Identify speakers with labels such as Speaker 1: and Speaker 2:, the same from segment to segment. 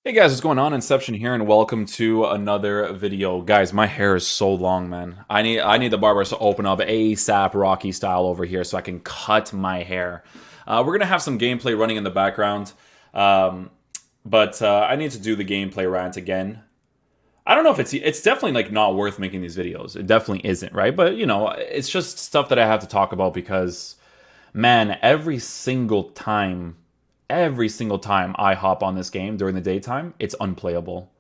Speaker 1: Hey guys, what's going on? Inception here, and welcome to another video. Guys, my hair is so long, man. I need the barbers to open up ASAP Rocky style over here so I can cut my hair. We're gonna have some gameplay running in the background, um, but I need to do the gameplay rant again. I don't know if it's definitely like not worth making these videos. It definitely isn't, right? But you know, it's just stuff that I have to talk about because man, every single time I hop on this game during the daytime, it's unplayable.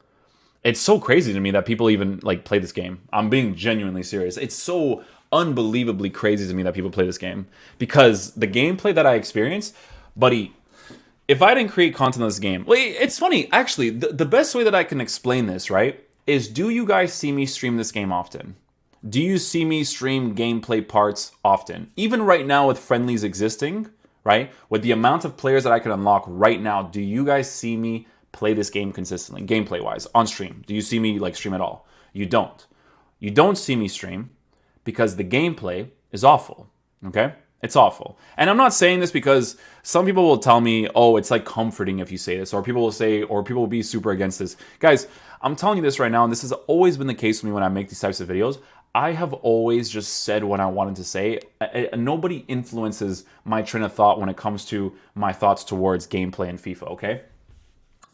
Speaker 1: It's so crazy to me that people even like play this game. I'm being genuinely serious. It's so unbelievably crazy to me that people play this game because the gameplay that I experienced, buddy, if I didn't create content on this game, well, it's funny actually. The best way that I can explain this, right, is do you guys see me stream this game often? Do you see me stream gameplay parts often? Even right now with friendlies existing, right? With the amount of players that I can unlock right now, do you guys see me play this game consistently, gameplay wise, on stream? Do you see me like stream at all? You don't. You don't see me stream because the gameplay is awful. Okay? It's awful. And I'm not saying this because some people will tell me, oh, it's like comforting if you say this, or people will say, or people will be super against this. Guys, I'm telling you this right now, and this has always been the case for me when I make these types of videos. I have always just said what I wanted to say. Nobody influences my train of thought when it comes to my thoughts towards gameplay in FIFA, okay?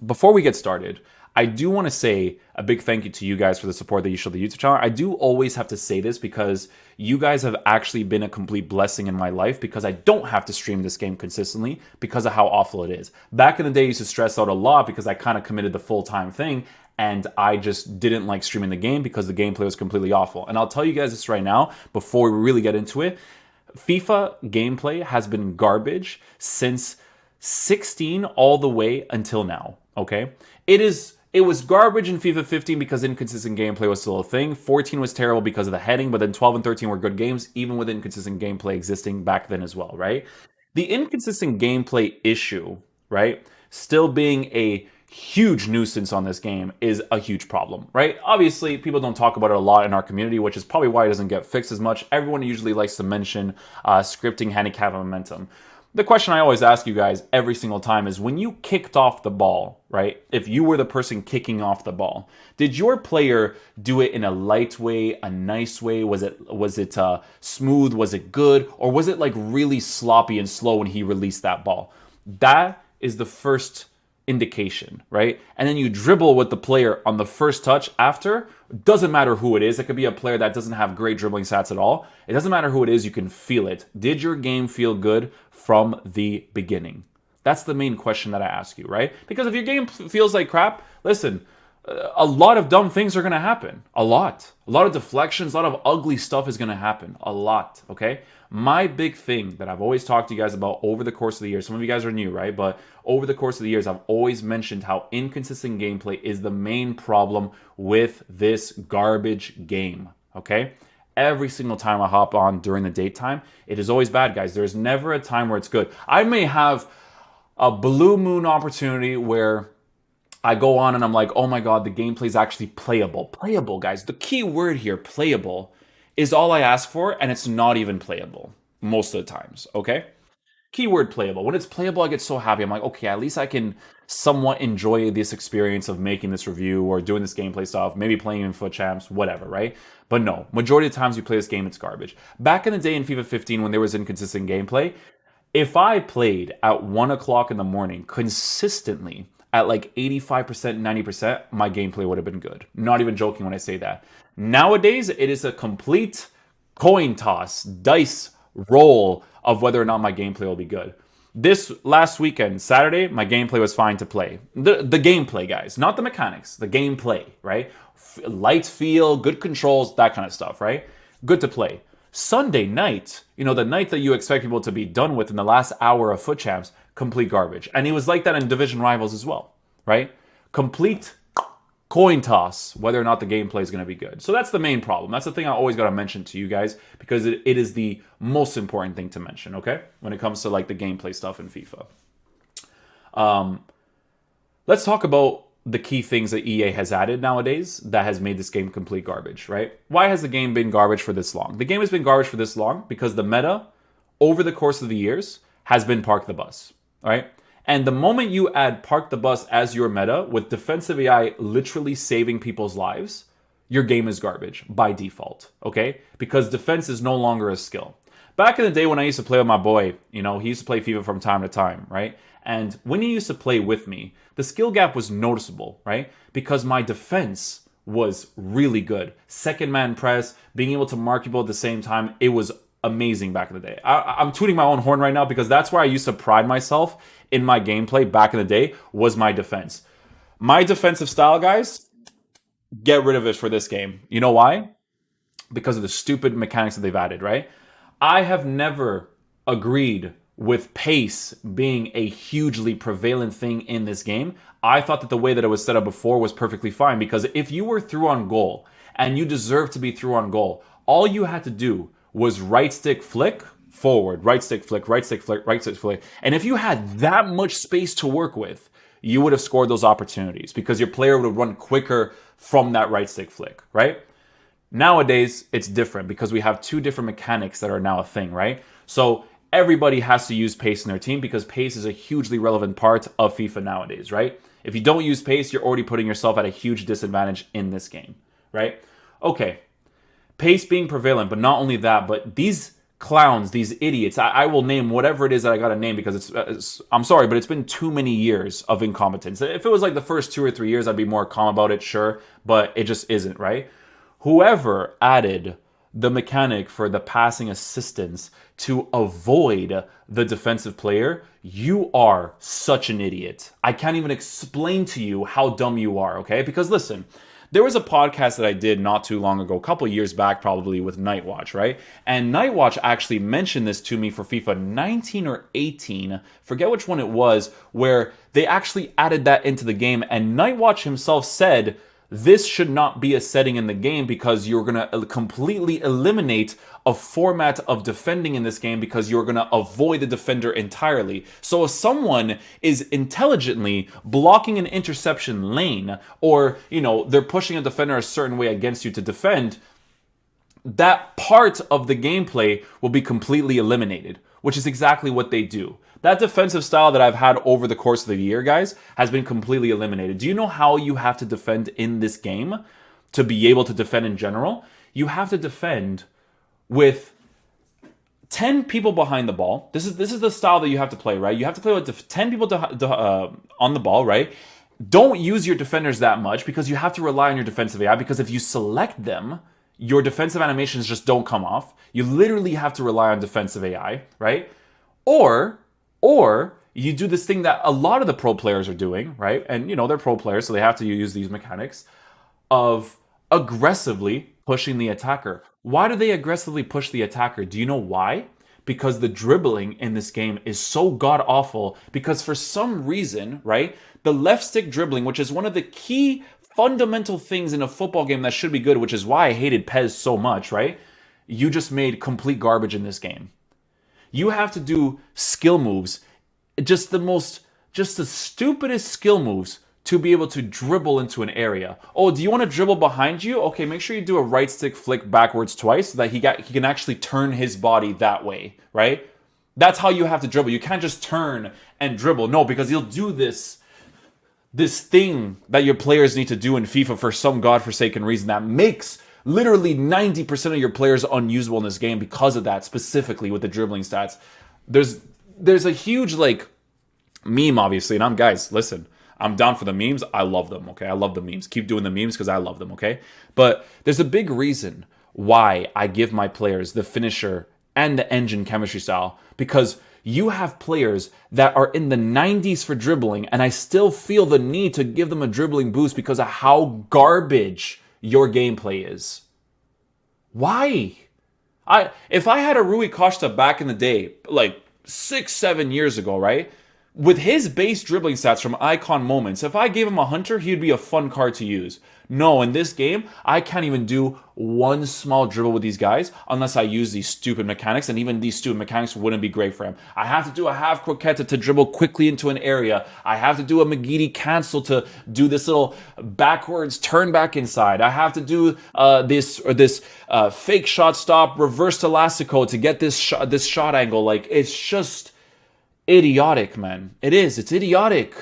Speaker 1: Before we get started, I do want to say a big thank you to you guys for the support that you show the YouTube channel. I do always have to say this because you guys have actually been a complete blessing in my life because I don't have to stream this game consistently because of how awful it is. Back in the day, I used to stress out a lot because I kind of committed the full-time thing and I just didn't like streaming the game because the gameplay was completely awful. And I'll tell you guys this right now before we really get into it. FIFA gameplay has been garbage since 16 all the way until now, okay? It was garbage in FIFA 15 because inconsistent gameplay was still a thing. 14 was terrible because of the heading, but then 12 and 13 were good games, even with inconsistent gameplay existing back then as well, right? The inconsistent gameplay issue, right, still being a huge nuisance on this game is a huge problem, right? Obviously, people don't talk about it a lot in our community, which is probably why it doesn't get fixed as much. Everyone usually likes to mention scripting, handicap, and momentum. The question I always ask you guys every single time is when you kicked off the ball, right? If you were the person kicking off the ball, did your player do it in a light way, a nice way? Was it smooth? Was it good? Or was it like really sloppy and slow when he released that ball? That is the first indication, right? And then you dribble with the player on the first touch after. Doesn't matter who it is. It could be a player that doesn't have great dribbling stats at all. It doesn't matter who it is. You can feel it. Did your game feel good from the beginning? That's the main question that I ask you, right? Because if your game feels like crap, listen, a lot of dumb things are going to happen. A lot. A lot of deflections, a lot of ugly stuff is going to happen. A lot, okay? My big thing that I've always talked to you guys about over the course of the year, some of you guys are new, right? But over the course of the years, I've always mentioned how inconsistent gameplay is the main problem with this garbage game, okay? Every single time I hop on during the daytime, it is always bad, guys. There's never a time where it's good. I may have a blue moon opportunity where I go on and I'm like, oh my god, the gameplay is actually playable. Playable, guys. The key word here, playable, is all I ask for, and it's not even playable most of the times, okay? Keyword playable. When it's playable, I get so happy. I'm like, okay, at least I can somewhat enjoy this experience of making this review or doing this gameplay stuff, maybe playing in foot champs, whatever, right? But no, majority of the times you play this game, it's garbage. Back in the day in FIFA 15, when there was inconsistent gameplay, if I played at 1 o'clock in the morning consistently at like 85%, 90%, my gameplay would have been good. Not even joking when I say that. Nowadays, it is a complete coin toss, dice roll of whether or not my gameplay will be good. This last weekend, Saturday, my gameplay was fine to play. The gameplay, guys, not the mechanics, the gameplay, right? Light feel, good controls, that kind of stuff, right? Good to play. Sunday night, you know, the night that you expect people to be done with in the last hour of foot champs, complete garbage. And it was like that in division rivals as well, right? Complete coin toss whether or not the gameplay is going to be good. So that's the main problem. That's the thing I always got to mention to you guys because it is the most important thing to mention, okay? When it comes to like the gameplay stuff in FIFA. Let's talk about the key things that EA has added nowadays that has made this game complete garbage, right? Why has the game been garbage for this long? The game has been garbage for this long because the meta over the course of the years has been park the bus, all right? And the moment you add park the bus as your meta with defensive AI literally saving people's lives, your game is garbage by default, okay? Because defense is no longer a skill. Back in the day when I used to play with my boy, he used to play FIFA from time to time, right? And when he used to play with me, the skill gap was noticeable, right? Because my defense was really good. Second man press, being able to mark people at the same time, it was amazing back in the day. I'm tooting my own horn right now because that's where I used to pride myself in my gameplay back in the day, was my defense. My defensive style, guys, get rid of it for this game. You know why? Because of the stupid mechanics that they've added, right? I have never agreed with pace being a hugely prevalent thing in this game. I thought that the way that it was set up before was perfectly fine, because if you were through on goal and you deserved to be through on goal, all you had to do was right stick flick forward, right stick flick, right stick flick, right stick flick. And if you had that much space to work with, you would have scored those opportunities because your player would run quicker from that right stick flick, right? Nowadays, it's different because we have two different mechanics that are now a thing, right? So everybody has to use pace in their team because pace is a hugely relevant part of FIFA nowadays, right? If you don't use pace, you're already putting yourself at a huge disadvantage in this game, right? Okay, pace being prevalent, but not only that, but these clowns, these idiots, I will name whatever it is that I gotta name because it's I'm sorry, but it's been too many years of incompetence. If it was like the first 2 or 3 years, I'd be more calm about it, sure, but it just isn't, right? Whoever added the mechanic for the passing assistance to avoid the defensive player, you are such an idiot. I can't even explain to you how dumb you are, okay? Because listen, there was a podcast that I did not too long ago, a couple years back probably, with Nightwatch, right? And Nightwatch actually mentioned this to me for FIFA 19 or 18, forget which one it was, where they actually added that into the game, and Nightwatch himself said, this should not be a setting in the game because you're going to completely eliminate a format of defending in this game because you're going to avoid the defender entirely. So if someone is intelligently blocking an interception lane, or, they're pushing a defender a certain way against you to defend, that part of the gameplay will be completely eliminated, which is exactly what they do. That defensive style that I've had over the course of the year, guys, has been completely eliminated. Do you know how you have to defend in this game to be able to defend in general? You have to defend with 10 people behind the ball. This is the style that you have to play, right? You have to play with 10 people on the ball, right? Don't use your defenders that much because you have to rely on your defensive AI, because if you select them, your defensive animations just don't come off. You literally have to rely on defensive AI, right? Or you do this thing that a lot of the pro players are doing, right? And, they're pro players, so they have to use these mechanics of aggressively pushing the attacker. Why do they aggressively push the attacker? Do you know why? Because the dribbling in this game is so god-awful, because for some reason, right, the left stick dribbling, which is one of the key fundamental things in a football game that should be good, which is why I hated PES so much, right? You just made complete garbage in this game. You have to do skill moves, just the stupidest skill moves to be able to dribble into an area. Oh, do you want to dribble behind you? Okay, make sure you do a right stick flick backwards twice so that he can actually turn his body that way, right? That's how you have to dribble. You can't just turn and dribble. No, because he'll do this thing that your players need to do in FIFA for some godforsaken reason that makes literally 90% of your players unusable in this game because of that, specifically with the dribbling stats. There's a huge meme, obviously, and guys, listen, I'm down for the memes. I love them, okay? I love the memes. Keep doing the memes because I love them, okay? But there's a big reason why I give my players the finisher and the engine chemistry style, because you have players that are in the 90s for dribbling, and I still feel the need to give them a dribbling boost because of how garbage your gameplay is. Why? If I had a Rui Costa back in the day, 6-7 years ago, right? With his base dribbling stats from Icon Moments, if I gave him a Hunter, he'd be a fun card to use. No, in this game, I can't even do one small dribble with these guys unless I use these stupid mechanics, and even these stupid mechanics wouldn't be great for him. I have to do a half croqueta to dribble quickly into an area. I have to do a McGeady cancel to do this little backwards turn back inside. I have to do this fake shot stop, reverse elastico to get this shot angle. idiotic, man. It is. It's idiotic.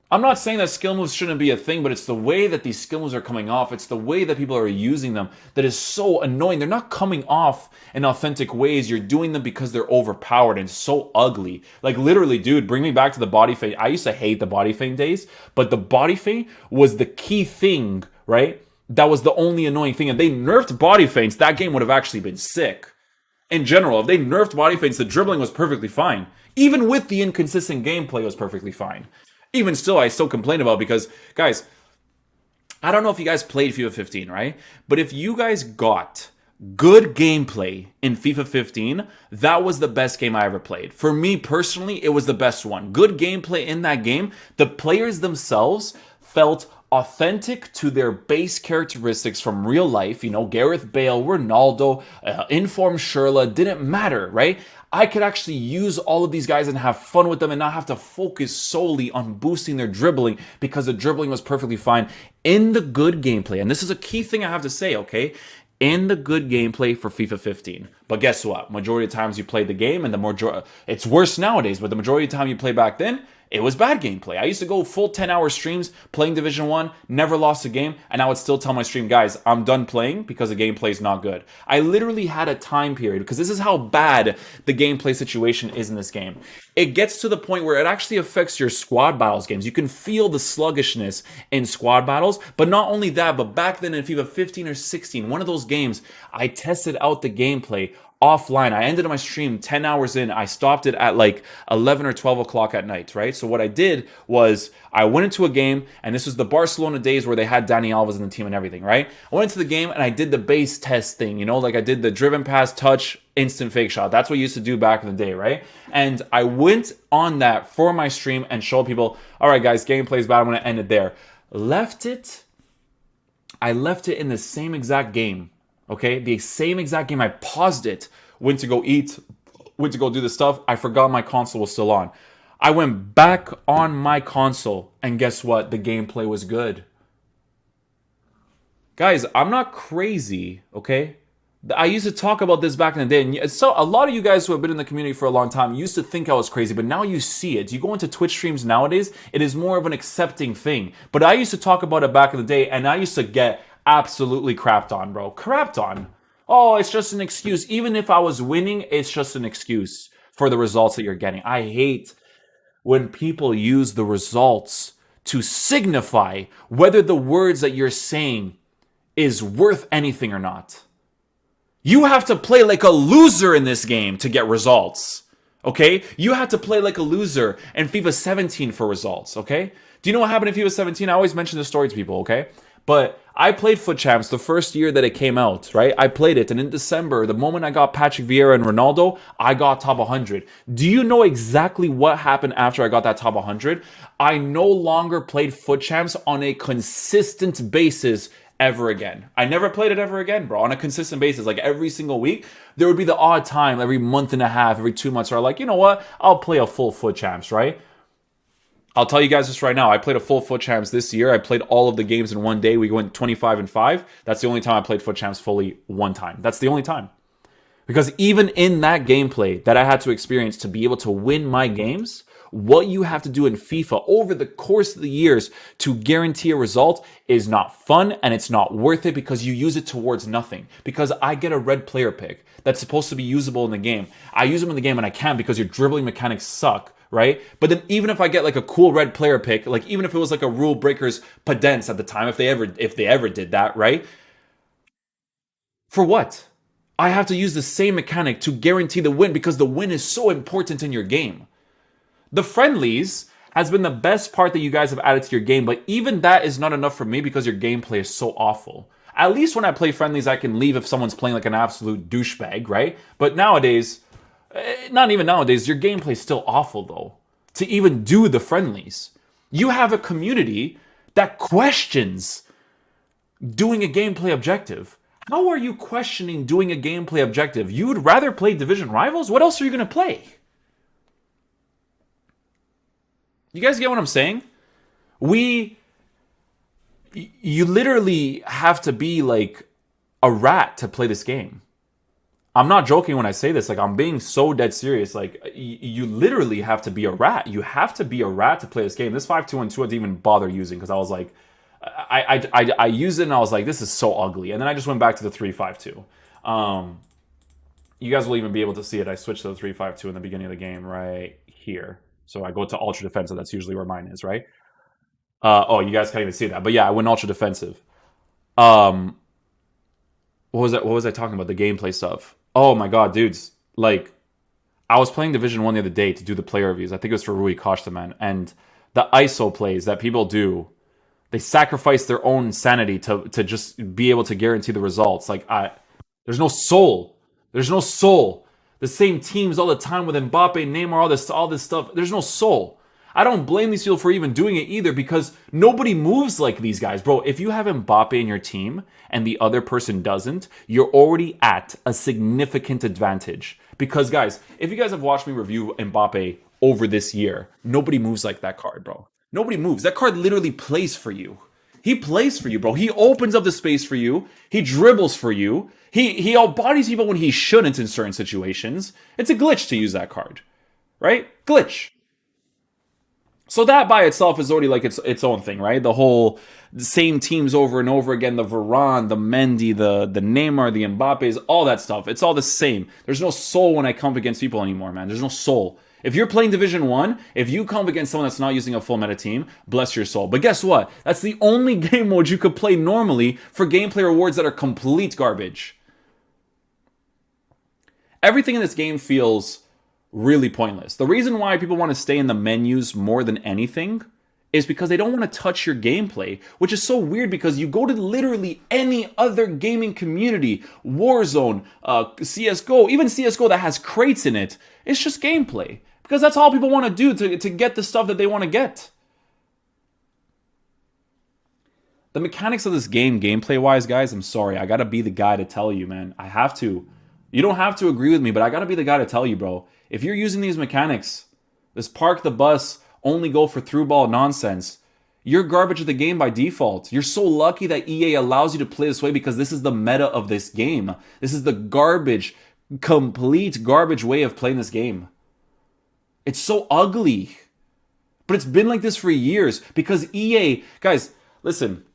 Speaker 1: I'm not saying that skill moves shouldn't be a thing, but it's the way that these skill moves are coming off. It's the way that people are using them that is so annoying. They're not coming off in authentic ways. You're doing them because they're overpowered and so ugly. Like literally, dude, bring me back to the body feint. I used to hate the body feint days, but the body feint was the key thing, right? That was the only annoying thing. And they nerfed body feints, that game would have actually been sick. In general, if they nerfed body feints, the dribbling was perfectly fine. Even with the inconsistent gameplay, it was perfectly fine. Even still, I still complain about because, guys, I don't know if you guys played FIFA 15, right? But if you guys got good gameplay in FIFA 15, that was the best game I ever played. For me personally, it was the best one. Good gameplay in that game. The players themselves felt authentic to their base characteristics from real life. You know, Gareth Bale, Ronaldo, Inform Schürrle, didn't matter, right? I could actually use all of these guys and have fun with them and not have to focus solely on boosting their dribbling because the dribbling was perfectly fine in the good gameplay. And this is a key thing I have to say, okay? In the good gameplay for FIFA 15. But guess what? Majority of times you play the game and it's worse nowadays, but the majority of the time you play back then, it was bad gameplay. I used to go full 10-hour streams playing Division 1, never lost a game, and I would still tell my stream, guys, I'm done playing because the gameplay is not good. I literally had a time period, because this is how bad the gameplay situation is in this game. It gets to the point where it actually affects your squad battles games. You can feel the sluggishness in squad battles, but not only that, but back then in FIFA 15 or 16, one of those games, I tested out the gameplay offline. I ended my stream 10 hours in. I stopped it at like 11 or 12 o'clock at night, right? So what I did was I went into a game, and this was the Barcelona days where they had Dani Alves in the team and everything, right? I went into the game and I did the base test thing, you know, like I did the driven pass, touch, instant fake shot. That's what you used to do back in the day, right? And I went on that for my stream and showed people, all right, guys, gameplay is bad. I'm going to end it there. I left it in the same exact game. Okay, the same exact game. I paused it, went to go eat, went to go do the stuff. I forgot my console was still on. I went back on my console, and guess what? The gameplay was good. Guys, I'm not crazy, okay? I used to talk about this back in the day, and so a lot of you guys who have been in the community for a long time used to think I was crazy, but now you see it. You go into Twitch streams nowadays, it is more of an accepting thing. But I used to talk about it back in the day, and I used to get absolutely crapped on, bro. Crapped on. Oh, it's just an excuse. Even if I was winning, it's just an excuse for the results that you're getting. I hate when people use the results to signify whether the words that you're saying is worth anything or not. You have to play like a loser in this game to get results. Okay? You have to play like a loser in FIFA 17 for results. Okay? Do you know what happened in FIFA 17? I always mention this story to people, okay? But I played Foot Champs the first year that it came out, right? I played it, and in December, the moment I got Patrick Vieira and Ronaldo, I got top 100. Do you know exactly what happened after I got that top 100? I no longer played Foot Champs on a consistent basis ever again. I never played it ever again, bro, on a consistent basis. Like every single week, there would be the odd time, every month and a half, every 2 months, where I'm like, you know what? I'll play a full Foot Champs, right? I'll tell you guys this right now. I played a full Foot Champs this year. I played all of the games in one day. We went 25-5. That's the only time I played Foot Champs fully one time. That's the only time. Because even in that gameplay that I had to experience to be able to win my games, what you have to do in FIFA over the course of the years to guarantee a result is not fun, and it's not worth it because you use it towards nothing. Because I get a red player pick that's supposed to be usable in the game. I use them in the game and I can't because your dribbling mechanics suck. Right? But then even if I get like a cool red player pick, like even if it was like a Rule Breakers Padence at the time, if they ever did that, right? For what? I have to use the same mechanic to guarantee the win because the win is so important in your game. The friendlies has been the best part that you guys have added to your game, but even that is not enough for me because your gameplay is so awful. At least when I play friendlies, I can leave if someone's playing like an absolute douchebag, right? But nowadays, not even nowadays, your gameplay is still awful though. To even do the friendlies. You have a community that questions doing a gameplay objective. How are you questioning doing a gameplay objective? You would rather play Division Rivals? What else are you going to play? You guys get what I'm saying? You literally have to be like a rat to play this game. I'm not joking when I say this. Like, I'm being so dead serious. Like, you literally have to be a rat. You have to be a rat to play this game. This 5-2-1-2 I didn't even bother using because I was like, I used it and I was like, this is so ugly. And then I just went back to the 3-5-2. You guys will even be able to see it. I switched to the 3-5-2 in the beginning of the game right here. So I go to ultra defensive. That's usually where mine is, right? Oh, you guys can't even see that. But yeah, I went ultra defensive. Um, what was that? What was I talking about? The gameplay stuff. Oh my god, dudes! Like, I was playing Division One the other day to do the player reviews. I think it was for Rui Costa, man. And the ISO plays that people do, they sacrifice their own sanity to just be able to guarantee the results. Like, there's no soul. There's no soul. The same teams all the time with Mbappe, Neymar, all this stuff. There's no soul. I don't blame these people for even doing it either because nobody moves like these guys. Bro, if you have Mbappe in your team and the other person doesn't, you're already at a significant advantage. Because, guys, if you guys have watched me review Mbappe over this year, nobody moves like that card, bro. Nobody moves. That card literally plays for you. He plays for you, bro. He opens up the space for you. He dribbles for you. He outbodies people when he shouldn't in certain situations. It's a glitch to use that card, right? Glitch. So that by itself is already like its own thing, right? The whole same teams over and over again, the Varane, the Mendy, the Neymar, the Mbappes, all that stuff. It's all the same. There's no soul when I come up against people anymore, man. There's no soul. If you're playing Division 1, if you come up against someone that's not using a full meta team, bless your soul. But guess what? That's the only game mode you could play normally for gameplay rewards that are complete garbage. Everything in this game feels really pointless. The reason why people want to stay in the menus more than anything is because they don't want to touch your gameplay, which is so weird because you go to literally any other gaming community, Warzone, CSGO, even CSGO that has crates in it, it's just gameplay. Because that's all people want to do to get the stuff that they want to get. The mechanics of this game, gameplay-wise, guys, I'm sorry. I gotta be the guy to tell you, man. I have to. You don't have to agree with me, but I gotta be the guy to tell you, bro. If you're using these mechanics, this park the bus, only go for through ball nonsense, you're garbage of the game by default. You're so lucky that EA allows you to play this way because this is the meta of this game. This is the garbage, complete garbage way of playing this game. It's so ugly. But it's been like this for years because EA, guys, listen,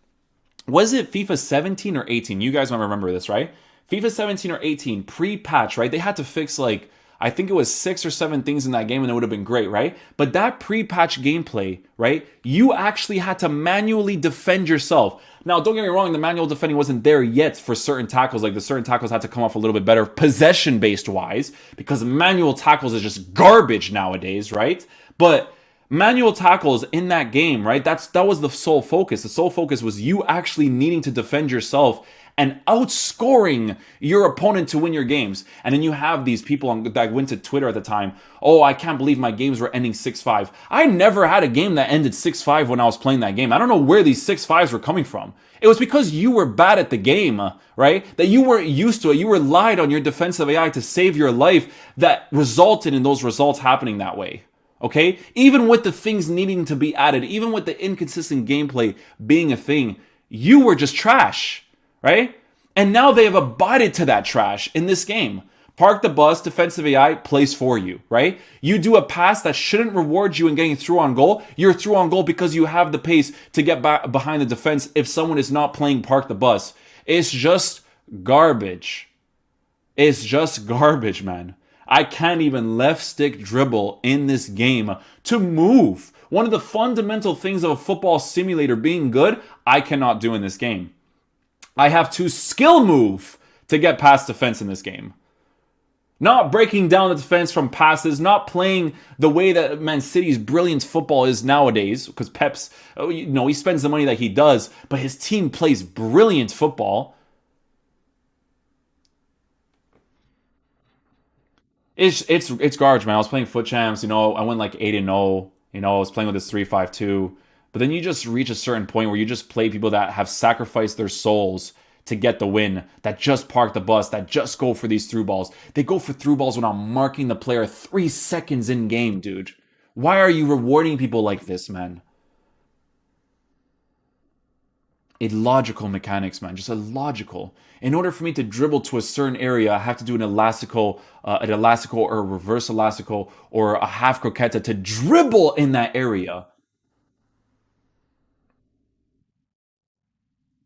Speaker 1: was it FIFA 17 or 18? You guys might remember this, right? FIFA 17 or 18, pre-patch, right? They had to fix like, I think it was 6 or 7 things in that game and it would have been great, right? But that pre-patch gameplay, right? You actually had to manually defend yourself. Now, don't get me wrong, the manual defending wasn't there yet for certain tackles. Like the certain tackles had to come off a little bit better possession-based wise because manual tackles is just garbage nowadays, right? But manual tackles in that game, right? That was the sole focus. The sole focus was you actually needing to defend yourself and outscoring your opponent to win your games. And then you have these people that went to Twitter at the time, oh, I can't believe my games were ending 6-5. I never had a game that ended 6-5 when I was playing that game. I don't know where these 6-5s were coming from. It was because you were bad at the game, right? That you weren't used to it. You relied on your defensive AI to save your life that resulted in those results happening that way. Okay? Even with the things needing to be added, even with the inconsistent gameplay being a thing, you were just trash. Right? And now they have abided to that trash in this game. Park the bus, defensive AI plays for you, right? You do a pass that shouldn't reward you in getting through on goal. You're through on goal because you have the pace to get back behind the defense if someone is not playing park the bus. It's just garbage. It's just garbage, man. I can't even left stick dribble in this game to move. One of the fundamental things of a football simulator being good, I cannot do in this game. I have to skill move to get past defense in this game. Not breaking down the defense from passes, not playing the way that Man City's brilliant football is nowadays, because Pep's, he spends the money that he does, but his team plays brilliant football. It's garbage, man. I was playing foot champs, I went like 8-0, I was playing with this 3-5-2. But then you just reach a certain point where you just play people that have sacrificed their souls to get the win, that just park the bus, that just go for these through balls. They go for through balls when I'm marking the player 3 seconds in game, dude. Why are you rewarding people like this, man? illogical mechanics, man. Just illogical. In order for me to dribble to a certain area, I have to do an elastical or a reverse elastical or a half croqueta to dribble in that area.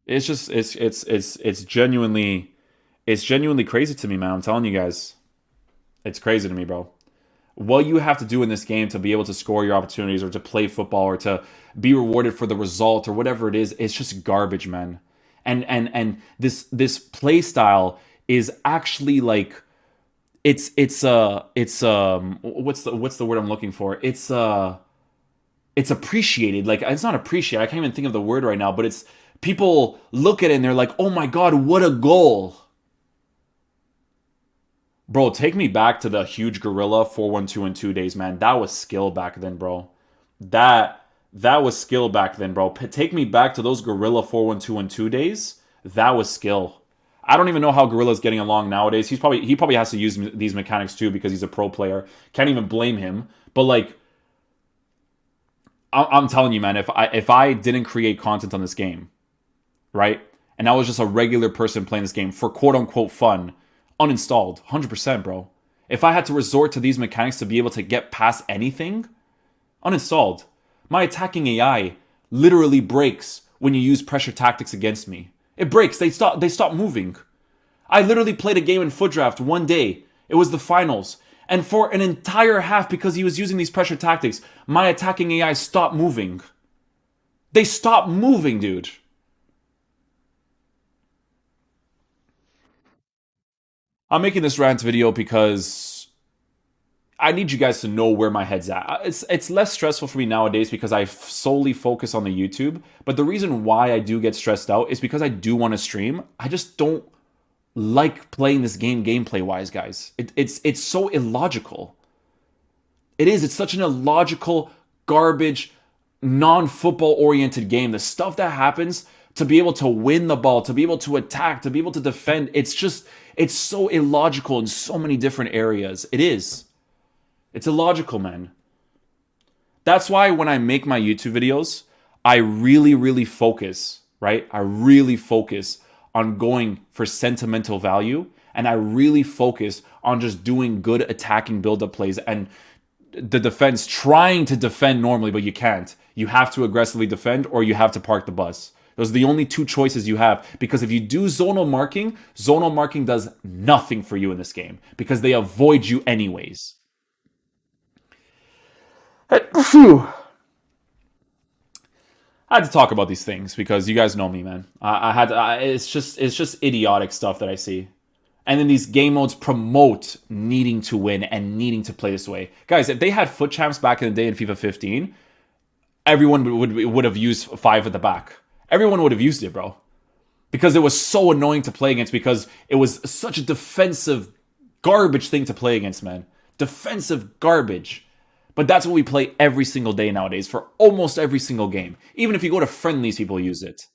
Speaker 1: It's genuinely crazy to me, man. I'm telling you guys, it's crazy to me, bro. What you have to do in this game to be able to score your opportunities or to play football or to be rewarded for the result or whatever it is, it's just garbage, man. And this play style is actually like it's what's the word I'm looking for? It's appreciated. Like it's not appreciated. I can't even think of the word right now, but it's people look at it and they're like, "Oh my god, what a goal." Bro, take me back to the huge gorilla 4-1-2 and 2 days, man. That was skill back then, bro. That was skill back then, bro. Take me back to those gorilla 4-1-2 and 2 days. That was skill. I don't even know how Gorilla's getting along nowadays. He probably has to use these mechanics too because he's a pro player. Can't even blame him. But like I'm telling you, man, if I didn't create content on this game, right? And I was just a regular person playing this game for quote unquote fun, uninstalled, 100%, bro. If I had to resort to these mechanics to be able to get past anything, uninstalled. My attacking AI literally breaks when you use pressure tactics against me. It breaks. They stop moving. I literally played a game in Foot Draft one day. It was the finals. And for an entire half, because he was using these pressure tactics, my attacking AI stopped moving. They stopped moving, dude. I'm making this rant video because I need you guys to know where my head's at. It's less stressful for me nowadays because I solely focus on the YouTube. But the reason why I do get stressed out is because I do want to stream. I just don't like playing this game gameplay wise, guys. It's so illogical. It is. It's such an illogical, garbage, non-football oriented game. The stuff that happens to be able to win the ball, to be able to attack, to be able to defend, it's so illogical in so many different areas. It is. It's illogical, man. That's why when I make my YouTube videos, I really, really focus, right? I really focus on going for sentimental value, and I really focus on just doing good attacking build-up plays and the defense trying to defend normally, but you can't. You have to aggressively defend or you have to park the bus. Those are the only two choices you have, because if you do zonal marking does nothing for you in this game because they avoid you anyways. Phew. I had to talk about these things because you guys know me, man. It's just idiotic stuff that I see. And then these game modes promote needing to win and needing to play this way. Guys, if they had foot champs back in the day in FIFA 15, everyone would have used 5 at the back. Everyone would have used it, bro. Because it was so annoying to play against, because it was such a defensive garbage thing to play against, man. Defensive garbage. But that's what we play every single day nowadays for almost every single game. Even if you go to friendlies, people use it.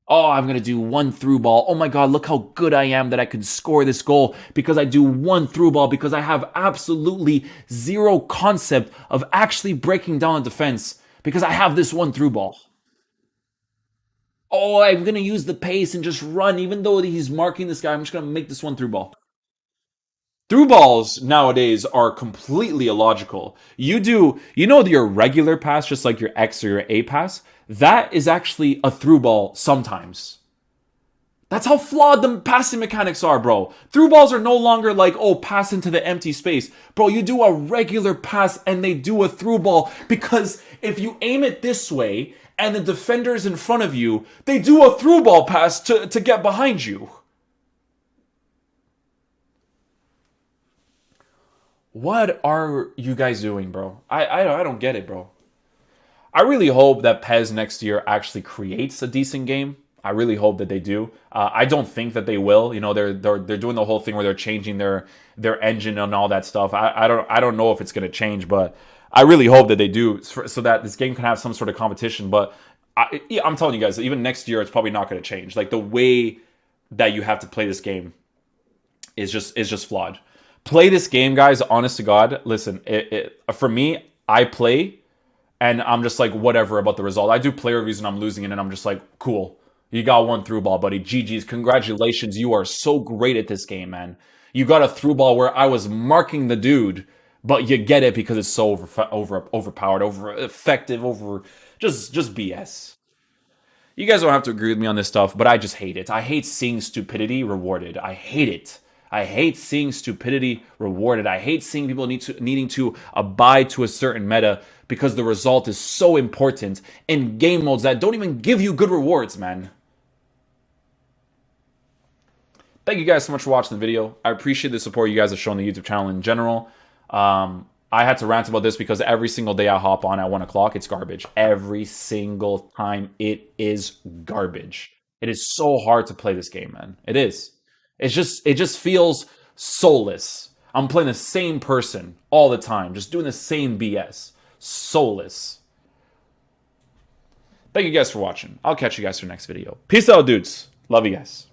Speaker 1: Oh, I'm going to do one through ball. Oh my God, look how good I am that I can score this goal because I do one through ball, because I have absolutely zero concept of actually breaking down a defense because I have this one through ball. Oh, I'm going to use the pace and just run. Even though he's marking this guy, I'm just going to make this one through ball. Through balls nowadays are completely illogical. Your regular pass, just like your X or your A pass, that is actually a through ball sometimes. That's how flawed the passing mechanics are, bro. Through balls are no longer like, oh, pass into the empty space. Bro, you do a regular pass and they do a through ball, because if you aim it this way and the defender's in front of you, they do a through ball pass to get behind you. What are you guys doing, bro? I don't get it, bro. I really hope that PES next year actually creates a decent game. I really hope that they do. I don't think that they will. You know, they're doing the whole thing where they're changing their engine and all that stuff. I don't know if it's gonna change, but I really hope that they do, so that this game can have some sort of competition. But I'm telling you guys, even next year, it's probably not gonna change. Like, the way that you have to play this game is just flawed. Play this game, guys. Honest to God, listen. For me, I play, and I'm just like, whatever about the result. I do play reviews and I'm losing it, and I'm just like, cool. You got one through ball, buddy. GG's. Congratulations. You are so great at this game, man. You got a through ball where I was marking the dude, but you get it because it's so overpowered, over effective, over just BS. You guys don't have to agree with me on this stuff, but I just hate it. I hate seeing stupidity rewarded. I hate it. I hate seeing stupidity rewarded. I hate seeing people needing to abide to a certain meta because the result is so important in game modes that don't even give you good rewards, man. Thank you guys so much for watching the video. I appreciate the support you guys have shown the YouTube channel in general. I had to rant about this because every single day I hop on at 1 o'clock, it's garbage. Every single time, it is garbage. It is so hard to play this game, man. It is. It just feels soulless. I'm playing the same person all the time, just doing the same BS. Soulless. Thank you guys for watching. I'll catch you guys for the next video. Peace out, dudes. Love you guys.